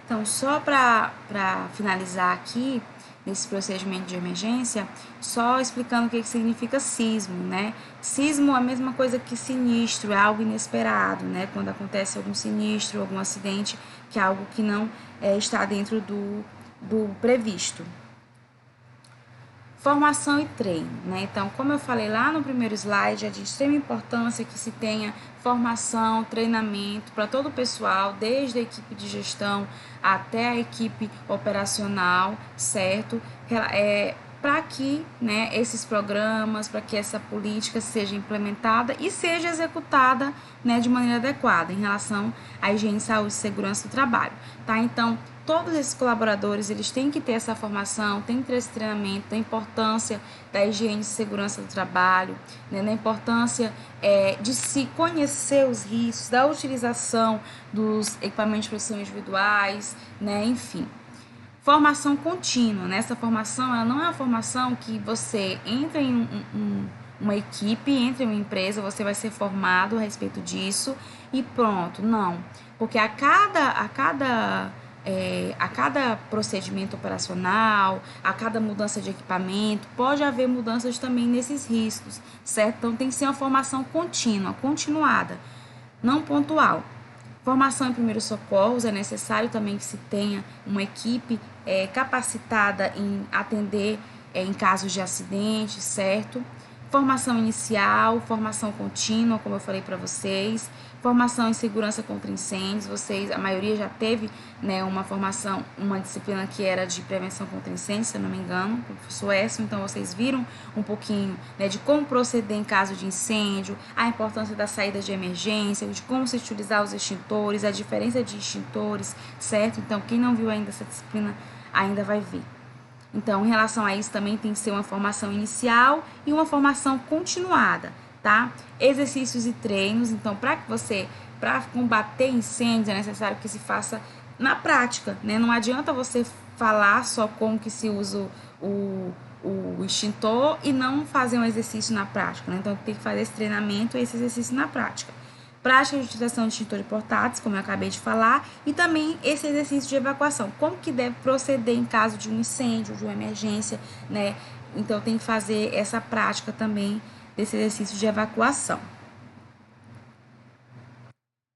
Então, só para finalizar aqui, nesse procedimento de emergência, só explicando o que significa sismo, né? Sismo é a mesma coisa que sinistro, é algo inesperado, né? Quando acontece algum sinistro, algum acidente, que é algo que não está dentro do previsto. Formação e treino, né? Então, como eu falei lá no primeiro slide, é de extrema importância que se tenha formação, treinamento para todo o pessoal, desde a equipe de gestão até a equipe operacional, certo? Para que, né, esses programas, para que essa política seja implementada e seja executada, né, de maneira adequada em relação à higiene, saúde e segurança do trabalho, tá? Então, todos esses colaboradores, eles têm que ter essa formação, têm que ter esse treinamento da importância da higiene e segurança do trabalho, né, da importância de se conhecer os riscos, da utilização dos equipamentos de proteção individuais, né, enfim. Formação contínua, né? Essa formação, ela não é uma formação que você entra em uma equipe, entra em uma empresa, você vai ser formado a respeito disso e pronto, não. Porque a cada procedimento operacional, a cada mudança de equipamento, pode haver mudanças também nesses riscos, certo? Então tem que ser uma formação contínua, continuada, não pontual. Formação em primeiros socorros, é necessário também que se tenha uma equipe capacitada em atender em casos de acidente, certo? Formação inicial, formação contínua, como eu falei para vocês, formação em segurança contra incêndios, a maioria já teve, né, uma formação, uma disciplina que era de prevenção contra incêndios, se eu não me engano, o professor Edson, então vocês viram um pouquinho, né, de como proceder em caso de incêndio, a importância da saída de emergência, de como se utilizar os extintores, a diferença de extintores, certo? Então, quem não viu ainda essa disciplina, ainda vai ver. Então, em relação a isso, também tem que ser uma formação inicial e uma formação continuada, tá? Exercícios e treinos. Então, para combater incêndios, é necessário que se faça na prática, né? Não adianta você falar só como que se usa o extintor e não fazer um exercício na prática, né? Então, tem que fazer esse treinamento e esse exercício na prática. Prática de utilização de extintores portáteis, como eu acabei de falar, e também esse exercício de evacuação, como que deve proceder em caso de um incêndio, de uma emergência, né? Então tem que fazer essa prática também desse exercício de evacuação.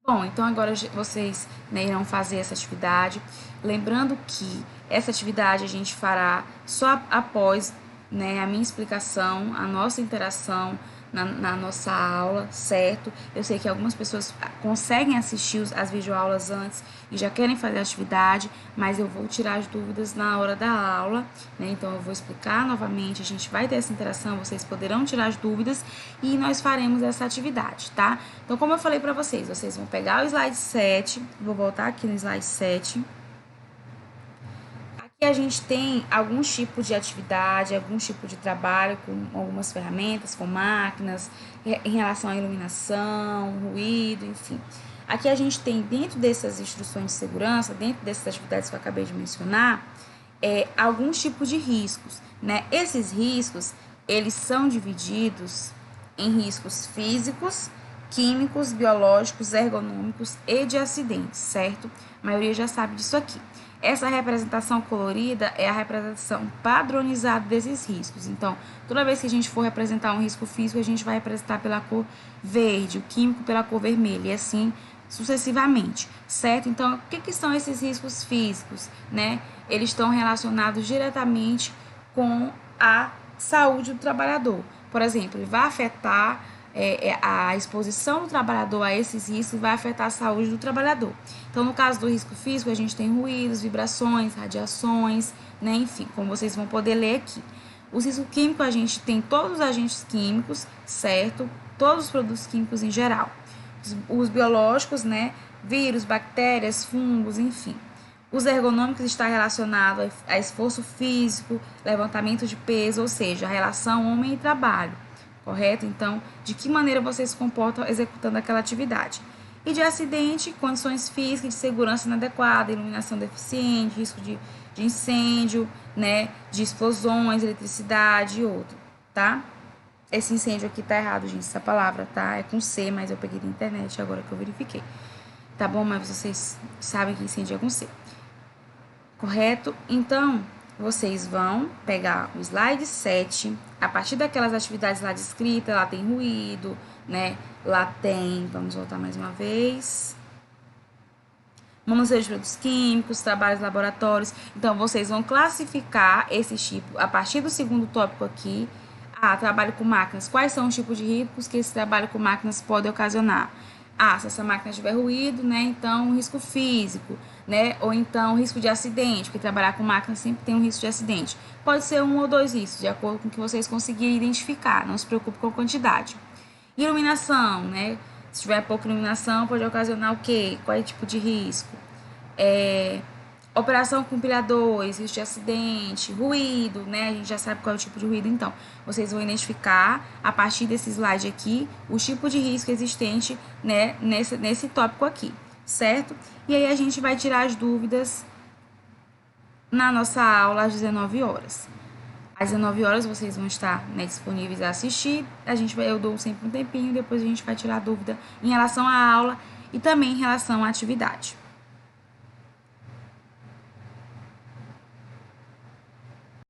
Bom, então agora vocês, né, irão fazer essa atividade, lembrando que essa atividade a gente fará só após, né, a minha explicação, a nossa interação na nossa aula, certo? Eu sei que algumas pessoas conseguem assistir as videoaulas antes e já querem fazer a atividade, mas eu vou tirar as dúvidas na hora da aula, né? Então eu vou explicar novamente, a gente vai ter essa interação, vocês poderão tirar as dúvidas e nós faremos essa atividade, tá? Então, como eu falei para vocês vão pegar o slide 7, vou voltar aqui no slide 7. Aqui a gente tem alguns tipos de atividade, alguns tipos de trabalho com algumas ferramentas, com máquinas, em relação à iluminação, ruído, enfim. Aqui a gente tem, dentro dessas instruções de segurança, dentro dessas atividades que eu acabei de mencionar, alguns tipos de riscos, né? Esses riscos, eles são divididos em riscos físicos, químicos, biológicos, ergonômicos e de acidentes, certo? A maioria já sabe disso aqui. Essa representação colorida é a representação padronizada desses riscos. Então, toda vez que a gente for representar um risco físico, a gente vai representar pela cor verde, o químico pela cor vermelha, e assim sucessivamente, certo? Então, o que são esses riscos físicos, né? Eles estão relacionados diretamente com a saúde do trabalhador. Por exemplo, ele vai afetar a exposição do trabalhador a esses riscos vai afetar a saúde do trabalhador. Então, no caso do risco físico, a gente tem ruídos, vibrações, radiações, né? Enfim, como vocês vão poder ler aqui. O risco químico, a gente tem todos os agentes químicos, certo? Todos os produtos químicos em geral. Os biológicos, né? Vírus, bactérias, fungos, enfim. Os ergonômicos está relacionado a esforço físico, levantamento de peso, ou seja, a relação homem e trabalho. Correto? Então, de que maneira você se comporta executando aquela atividade? E de acidente, condições físicas de segurança inadequada, iluminação deficiente, risco de incêndio, né? De explosões, eletricidade e outro, tá? Esse incêndio aqui tá errado, gente, essa palavra, tá? É com C, mas eu peguei da internet agora que eu verifiquei. Tá bom? Mas vocês sabem que incêndio é com C. correto? Então, vocês vão pegar o slide 7, a partir daquelas atividades lá descritas, lá tem ruído, né? Lá tem, vamos voltar mais uma vez, manuseio de produtos químicos, trabalhos laboratórios. Então, vocês vão classificar esses tipos a partir do segundo tópico aqui. Trabalho com máquinas. Quais são os tipos de riscos que esse trabalho com máquinas pode ocasionar? Se essa máquina tiver ruído, né, então risco físico, né, ou então risco de acidente, porque trabalhar com máquina sempre tem um risco de acidente. Pode ser 1 ou 2 riscos, de acordo com o que vocês conseguirem identificar, não se preocupe com a quantidade. Iluminação, né, se tiver pouca iluminação, pode ocasionar o quê? Qual é o tipo de risco? Operação com pilhadores, risco de acidente, ruído, né? A gente já sabe qual é o tipo de ruído, então. Vocês vão identificar, a partir desse slide aqui, o tipo de risco existente, né, nesse tópico aqui, certo? E aí a gente vai tirar as dúvidas na nossa aula às 19 horas. Às 19 horas vocês vão estar, né, disponíveis a assistir. Eu dou sempre um tempinho, depois a gente vai tirar a dúvida em relação à aula e também em relação à atividade.